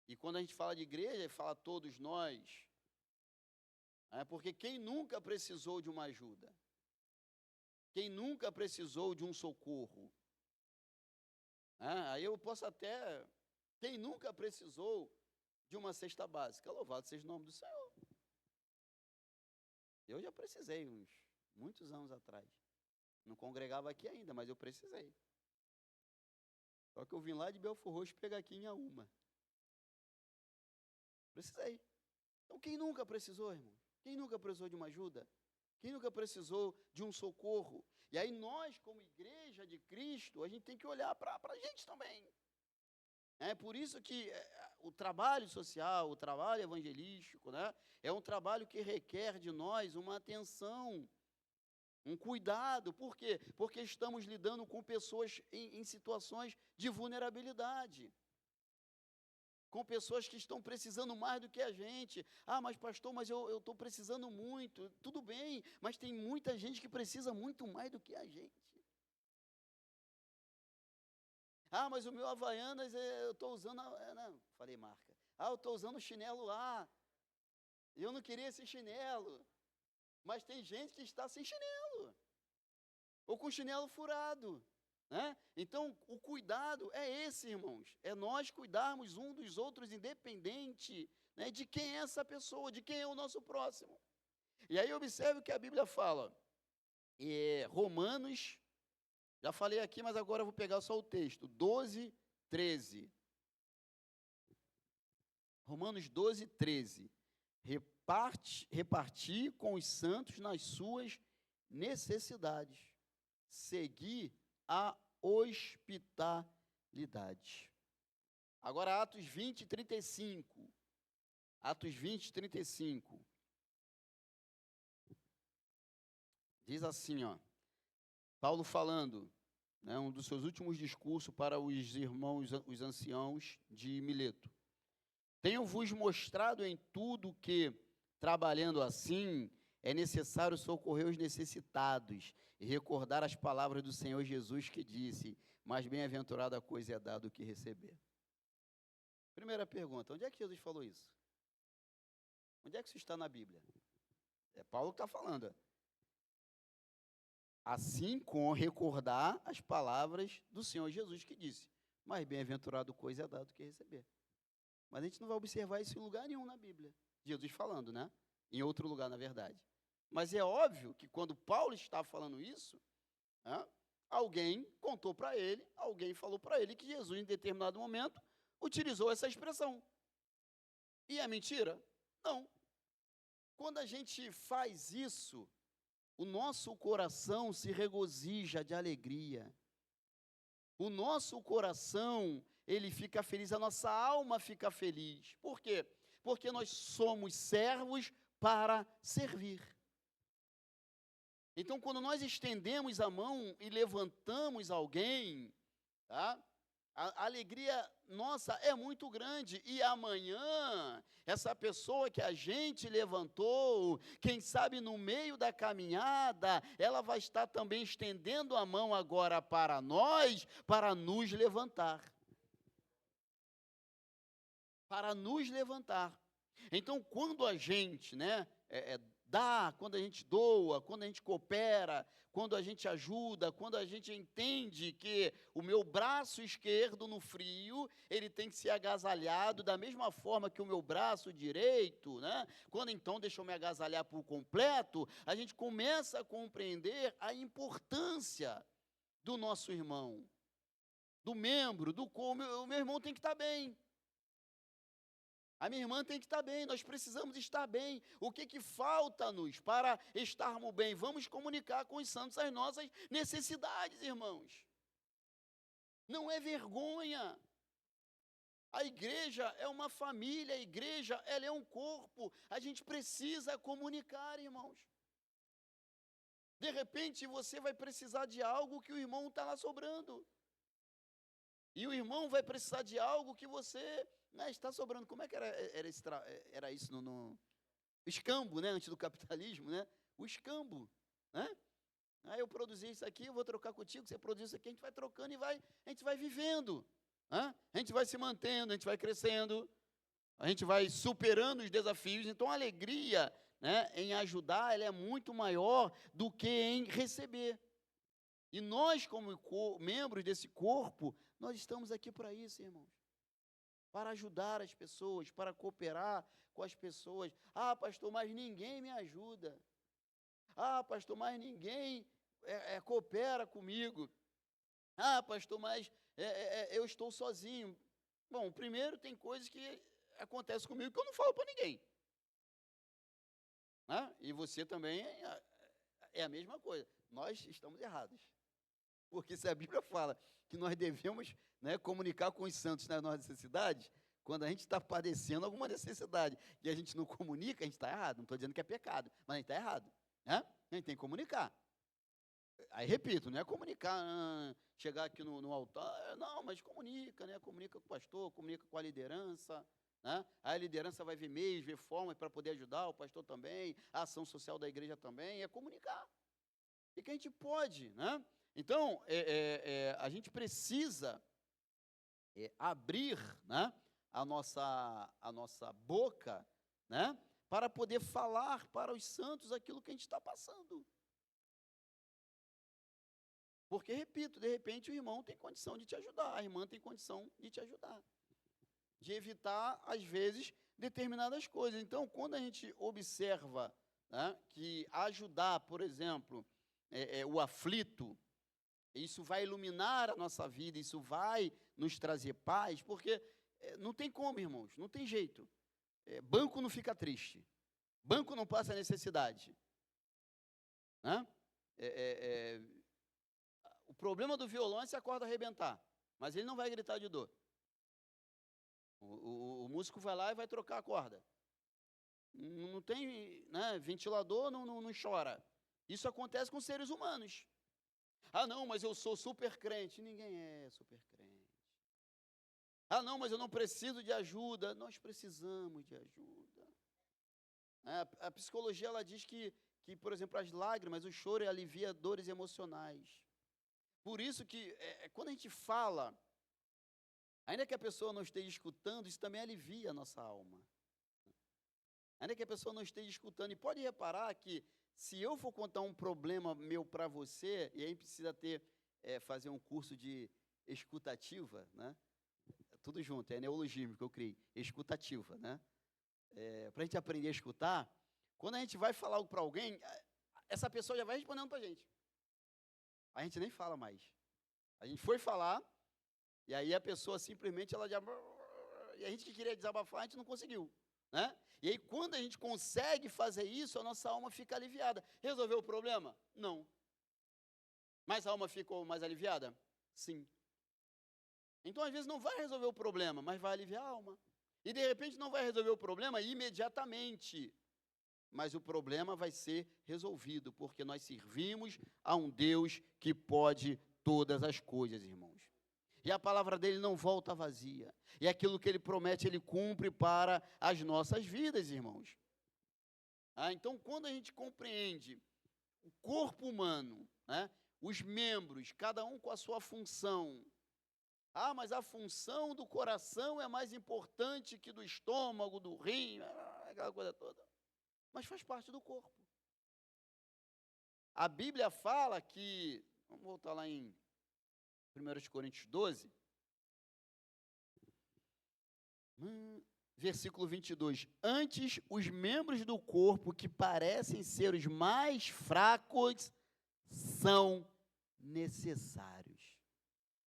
B: E quando a gente fala de igreja, fala todos nós. Porque quem nunca precisou de uma ajuda? Quem nunca precisou de um socorro? Aí eu posso até... Quem nunca precisou de uma cesta básica? Louvado seja o nome do Senhor. Eu já precisei muitos anos atrás. Não congregava aqui ainda, mas eu precisei. Só que eu vim lá de Belfor Roxo pegar aqui em Auma. Precisei. Então, quem nunca precisou, irmão? Quem nunca precisou de uma ajuda? Quem nunca precisou de um socorro? E aí nós, como igreja de Cristo, a gente tem que olhar para a gente também. É por isso que o trabalho social, o trabalho evangelístico, né, é um trabalho que requer de nós uma atenção, um cuidado. Por quê? Porque estamos lidando com pessoas em situações de vulnerabilidade. Com pessoas que estão precisando mais do que a gente. Mas pastor, mas eu estou precisando muito. Tudo bem, mas tem muita gente que precisa muito mais do que a gente. Mas o meu Havaianas, eu estou usando... Não, falei marca. Eu estou usando o chinelo A. Eu não queria esse chinelo. Mas tem gente que está sem chinelo. Ou com chinelo furado. Né? Então, o cuidado é esse, irmãos. É nós cuidarmos um dos outros, independente, né, de quem é essa pessoa, de quem é o nosso próximo. E aí observe o que a Bíblia fala. Romanos, já falei aqui, mas agora eu vou pegar só o texto, 12, 13. Romanos 12, 13. Repartir com os santos nas suas necessidades. Seguir a hospitalidade. Agora, Atos 20, 35. Atos 20, 35. Diz assim, ó. Paulo falando, né, um dos seus últimos discursos para os irmãos, os anciãos de Mileto. Tenho-vos mostrado em tudo que, trabalhando assim, é necessário socorrer os necessitados e recordar as palavras do Senhor Jesus que disse, mais bem-aventurada coisa é dar do que receber. Primeira pergunta, onde é que Jesus falou isso? Onde é que isso está na Bíblia? É Paulo que está falando. Assim como recordar as palavras do Senhor Jesus que disse, mais bem-aventurado coisa é dar do que receber. Mas a gente não vai observar isso em lugar nenhum na Bíblia. Jesus falando, né? Em outro lugar, na verdade. Mas é óbvio que quando Paulo está falando isso, né, alguém contou para ele, alguém falou para ele que Jesus, em determinado momento, utilizou essa expressão. E é mentira? Não. Quando a gente faz isso, o nosso coração se regozija de alegria. O nosso coração, ele fica feliz, a nossa alma fica feliz. Por quê? Porque nós somos servos para servir. Então, quando nós estendemos a mão e levantamos alguém, tá? A alegria nossa é muito grande. E amanhã, essa pessoa que a gente levantou, quem sabe no meio da caminhada, ela vai estar também estendendo a mão agora para nós, para nos levantar. Para nos levantar. Então, quando a gente, né, dá, quando a gente doa, quando a gente coopera, quando a gente ajuda, quando a gente entende que o meu braço esquerdo no frio, ele tem que ser agasalhado da mesma forma que o meu braço direito, né? Quando então deixa eu me agasalhar por completo, a gente começa a compreender a importância do nosso irmão, do membro, o meu irmão tem que estar bem. A minha irmã tem que estar bem, nós precisamos estar bem. O que falta-nos para estarmos bem? Vamos comunicar com os santos as nossas necessidades, irmãos. Não é vergonha. A igreja é uma família, a igreja ela é um corpo. A gente precisa comunicar, irmãos. De repente você vai precisar de algo que o irmão está lá sobrando. E o irmão vai precisar de algo que você... está sobrando. Como é que era isso no escambo, né? Antes do capitalismo, né? O escambo, né? Aí eu produzi isso aqui, eu vou trocar contigo, você produz isso aqui, a gente vai trocando e a gente vai vivendo, né? A gente vai se mantendo, a gente vai crescendo, a gente vai superando os desafios. Então a alegria, né, em ajudar, ela é muito maior do que em receber. E nós, como membros desse corpo, nós estamos aqui para isso, irmãos. Para ajudar as pessoas, para cooperar com as pessoas. Ah, pastor, mas ninguém me ajuda. Ah, pastor, mas ninguém coopera comigo. Ah, pastor, mas eu estou sozinho. Bom, primeiro tem coisas que acontecem comigo que eu não falo para ninguém. E você também é a mesma coisa. Nós estamos errados. Porque se a Bíblia fala que nós devemos, né, comunicar com os santos nas nossas necessidades, quando a gente está padecendo alguma necessidade e a gente não comunica, a gente está errado. Não estou dizendo que é pecado, mas a gente está errado. Né? A gente tem que comunicar. Aí, repito, não é comunicar, chegar aqui no altar, não, mas comunica, né? Comunica com o pastor, comunica com a liderança. Né? A liderança vai ver meios, ver formas para poder ajudar, o pastor também, a ação social da igreja também, é comunicar. E que a gente pode, né? Então, a gente precisa abrir, né, a nossa boca, né, para poder falar para os santos aquilo que a gente está passando. Porque, repito, de repente o irmão tem condição de te ajudar, a irmã tem condição de te ajudar, de evitar, às vezes, determinadas coisas. Então, quando a gente observa, né, que ajudar, por exemplo, o aflito, isso vai iluminar a nossa vida, isso vai nos trazer paz, porque não tem como, irmãos, não tem jeito. Banco não fica triste, banco não passa necessidade. Né? O problema do violão é se a corda arrebentar, mas ele não vai gritar de dor. O músico vai lá e vai trocar a corda. Não tem, né, ventilador, não chora. Isso acontece com seres humanos. Ah, não, mas eu sou super crente. Ninguém é super crente. Ah, não, mas eu não preciso de ajuda. Nós precisamos de ajuda. A psicologia, ela diz que, por exemplo, as lágrimas, o choro alivia dores emocionais. Por isso que, quando a gente fala, ainda que a pessoa não esteja escutando, isso também alivia a nossa alma. Ainda que a pessoa não esteja escutando. E pode reparar que, se eu for contar um problema meu para você, e aí precisa fazer um curso de escutativa, né? Tudo junto, é neologismo que eu criei, escutativa, né? Para a gente aprender a escutar, quando a gente vai falar algo para alguém, essa pessoa já vai respondendo para a gente. A gente nem fala mais. A gente foi falar, e aí a pessoa simplesmente, ela já... E a gente que queria desabafar, a gente não conseguiu, né? E aí, quando a gente consegue fazer isso, a nossa alma fica aliviada. Resolveu o problema? Não. Mas a alma ficou mais aliviada? Sim. Então, às vezes, não vai resolver o problema, mas vai aliviar a alma. E, de repente, não vai resolver o problema imediatamente, mas o problema vai ser resolvido, porque nós servimos a um Deus que pode todas as coisas, irmãos. E a palavra dele não volta vazia. E aquilo que ele promete, ele cumpre para as nossas vidas, irmãos. Então, quando a gente compreende o corpo humano, né, os membros, cada um com a sua função. Mas a função do coração é mais importante que do estômago, do rim, aquela coisa toda. Mas faz parte do corpo. A Bíblia fala que, vamos voltar lá em 1 Coríntios 12, versículo 22. Antes, os membros do corpo que parecem ser os mais fracos são necessários.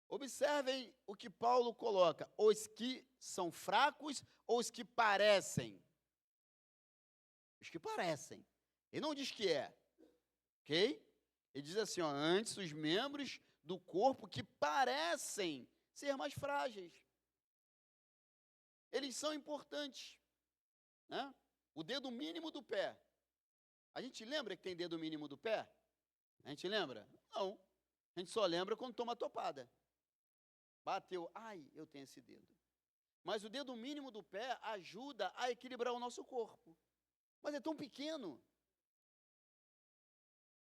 B: Observem o que Paulo coloca, os que são fracos ou os que parecem? Os que parecem. Ele não diz que é, ok? Ele diz assim, antes os membros do corpo que parecem ser mais frágeis. Eles são importantes, né? O dedo mínimo do pé. A gente lembra que tem dedo mínimo do pé? A gente lembra? Não. A gente só lembra quando toma topada. Bateu, eu tenho esse dedo. Mas o dedo mínimo do pé ajuda a equilibrar o nosso corpo. Mas é tão pequeno.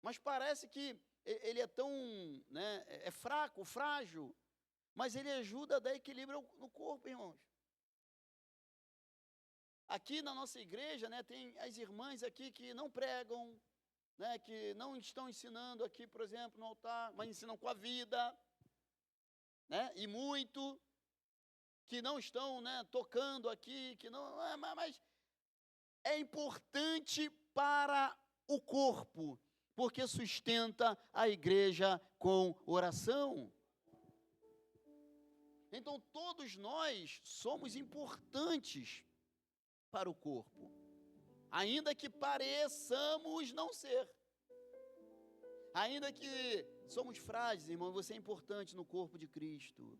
B: Mas parece que ele é tão, né, é fraco, frágil. Mas ele ajuda a dar equilíbrio no corpo, irmãos. Aqui na nossa igreja, né, tem as irmãs aqui que não pregam, né, que não estão ensinando aqui, por exemplo, no altar, mas ensinam com a vida, né, e muito, que não estão, né, tocando aqui, que não, mas é importante para o corpo, porque sustenta a igreja com oração. Então, todos nós somos importantes para o corpo, ainda que pareçamos não ser. Ainda que somos frágeis, irmão, você é importante no corpo de Cristo.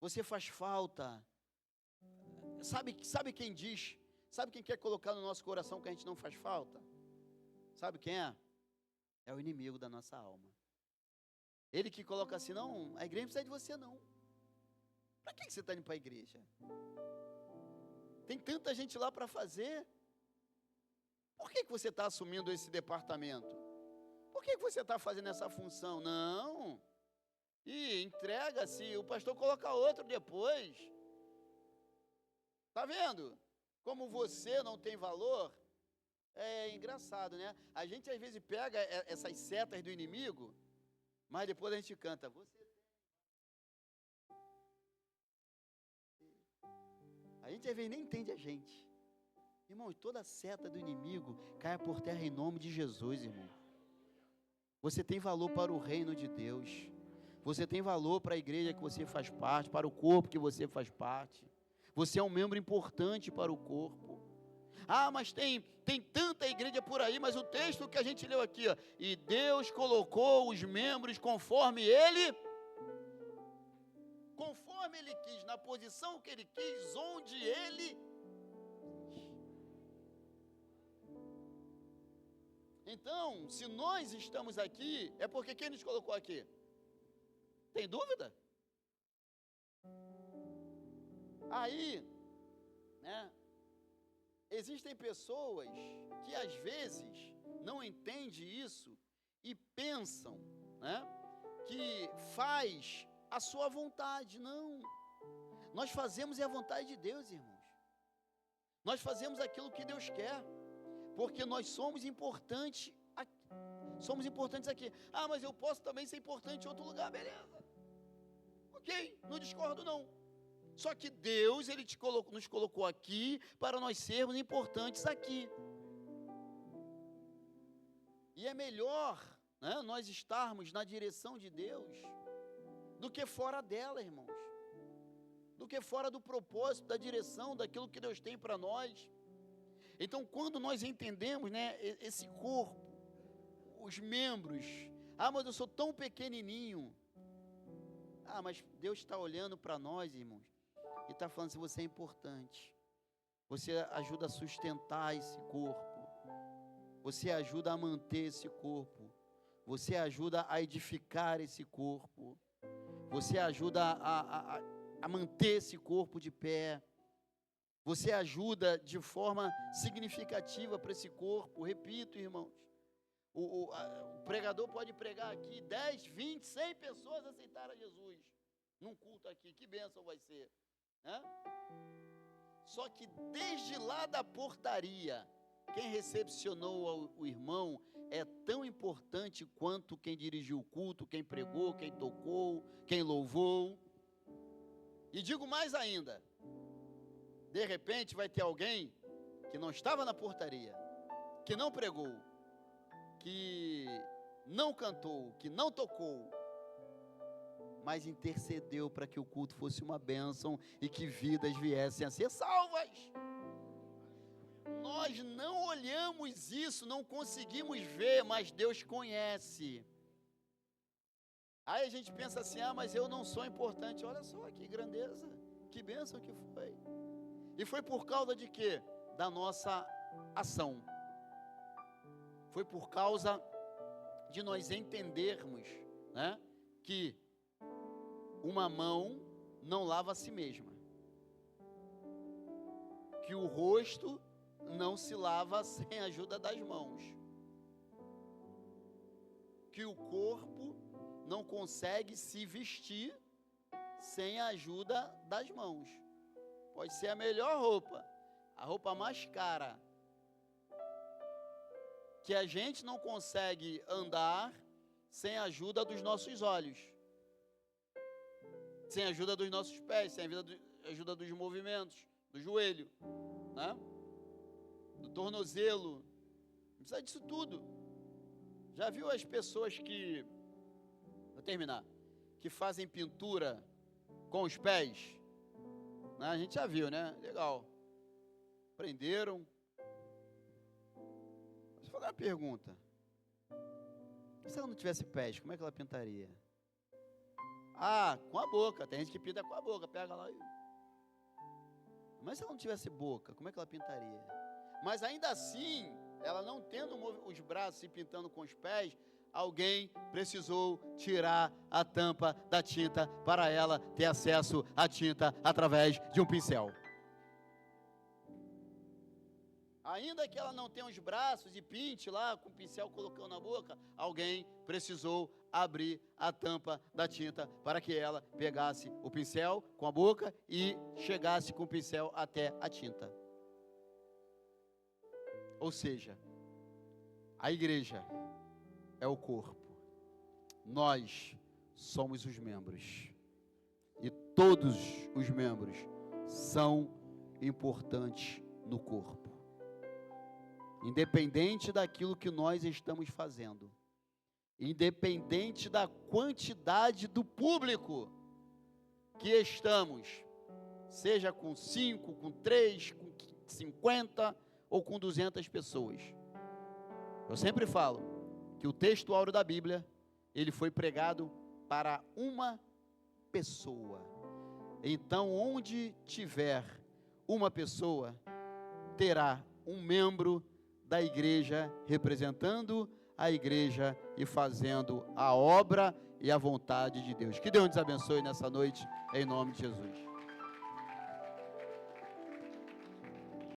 B: Você faz falta. Sabe quem diz? Sabe quem quer colocar no nosso coração que a gente não faz falta? Sabe quem é? É o inimigo da nossa alma. Ele que coloca assim, não, a igreja não precisa de você não. Para que você está indo para a igreja? Tem tanta gente lá para fazer. Por que você está assumindo esse departamento? Por que você está fazendo essa função? Não. E entrega-se, o pastor coloca outro depois. Está vendo? Como você não tem valor, é engraçado, né? A gente às vezes pega essas setas do inimigo, mas depois a gente canta, você tem. A gente às vezes nem entende a gente. Irmão, toda seta do inimigo cai por terra em nome de Jesus, irmão. Você tem valor para o reino de Deus. Você tem valor para a igreja que você faz parte, para o corpo que você faz parte. Você é um membro importante para o corpo. Ah, mas tem tanta igreja por aí, mas o texto que a gente leu aqui, ó, e Deus colocou os membros conforme Ele quis, na posição que Ele quis, onde Ele quis. Então, se nós estamos aqui, é porque quem nos colocou aqui? Tem dúvida? Aí, né, existem pessoas que às vezes não entendem isso e pensam, né, que faz a sua vontade. Não, nós fazemos a vontade de Deus, irmãos. Nós fazemos aquilo que Deus quer, porque nós somos importantes aqui. Ah, mas eu posso também ser importante em outro lugar, beleza. Ok, não discordo não. Só que Deus, Ele nos colocou aqui para nós sermos importantes aqui. E é melhor, né, nós estarmos na direção de Deus do que fora dela, irmãos. Do que fora do propósito, da direção, daquilo que Deus tem para nós. Então, quando nós entendemos, né, esse corpo, os membros, ah, mas eu sou tão pequenininho. Ah, mas Deus está olhando para nós, irmãos, e está falando se você é importante. Você ajuda a sustentar esse corpo. Você ajuda a manter esse corpo. Você ajuda a edificar esse corpo. Você ajuda a manter esse corpo de pé. Você ajuda de forma significativa para esse corpo. Repito, irmãos, o pregador pode pregar aqui 10, 20, 100 pessoas aceitaram a Jesus num culto aqui. Que bênção vai ser, né? Só que desde lá da portaria, quem recepcionou o irmão é tão importante quanto quem dirigiu o culto, quem pregou, quem tocou, quem louvou. E digo mais ainda, de repente vai ter alguém que não estava na portaria, que não pregou, que não cantou, que não tocou, mas intercedeu para que o culto fosse uma bênção e que vidas viessem a ser salvas. Nós não olhamos isso, não conseguimos ver, mas Deus conhece. Aí a gente pensa assim, ah, mas eu não sou importante. Olha só que grandeza, que bênção que foi. E foi por causa de quê? Da nossa ação. Foi por causa de nós entendermos, né, que uma mão não lava a si mesma. Que o rosto não se lava sem a ajuda das mãos. Que o corpo não consegue se vestir sem a ajuda das mãos. Pode ser a melhor roupa, a roupa mais cara, que a gente não consegue andar sem a ajuda dos nossos olhos, sem a ajuda dos nossos pés, sem a ajuda dos movimentos, do joelho, né? Do tornozelo, precisa disso tudo. Já viu as pessoas que, vou terminar, que fazem pintura com os pés? Né? A gente já viu, né? Legal. Aprenderam. Deixa eu fazer uma pergunta. Se ela não tivesse pés, como é que ela pintaria? Ah, com a boca. Tem gente que pinta com a boca, pega lá e... Mas se ela não tivesse boca, como é que ela pintaria? Mas ainda assim, ela não tendo os braços e pintando com os pés, alguém precisou tirar a tampa da tinta para ela ter acesso à tinta através de um pincel. Ainda que ela não tenha os braços e pinte lá com o pincel colocando na boca, alguém precisou abrir a tampa da tinta para que ela pegasse o pincel com a boca e chegasse com o pincel até a tinta. Ou seja, a igreja é o corpo. Nós somos os membros. E todos os membros são importantes no corpo. Independente daquilo que nós estamos fazendo. independente da quantidade do público que estamos, seja com 5, com 3, com 50 ou com 200 pessoas. Eu sempre falo que o texto áureo da Bíblia, ele foi pregado para uma pessoa. Então, onde tiver uma pessoa, terá um membro da igreja representando a igreja e fazendo a obra e a vontade de Deus. Que Deus nos abençoe nessa noite, em nome de Jesus.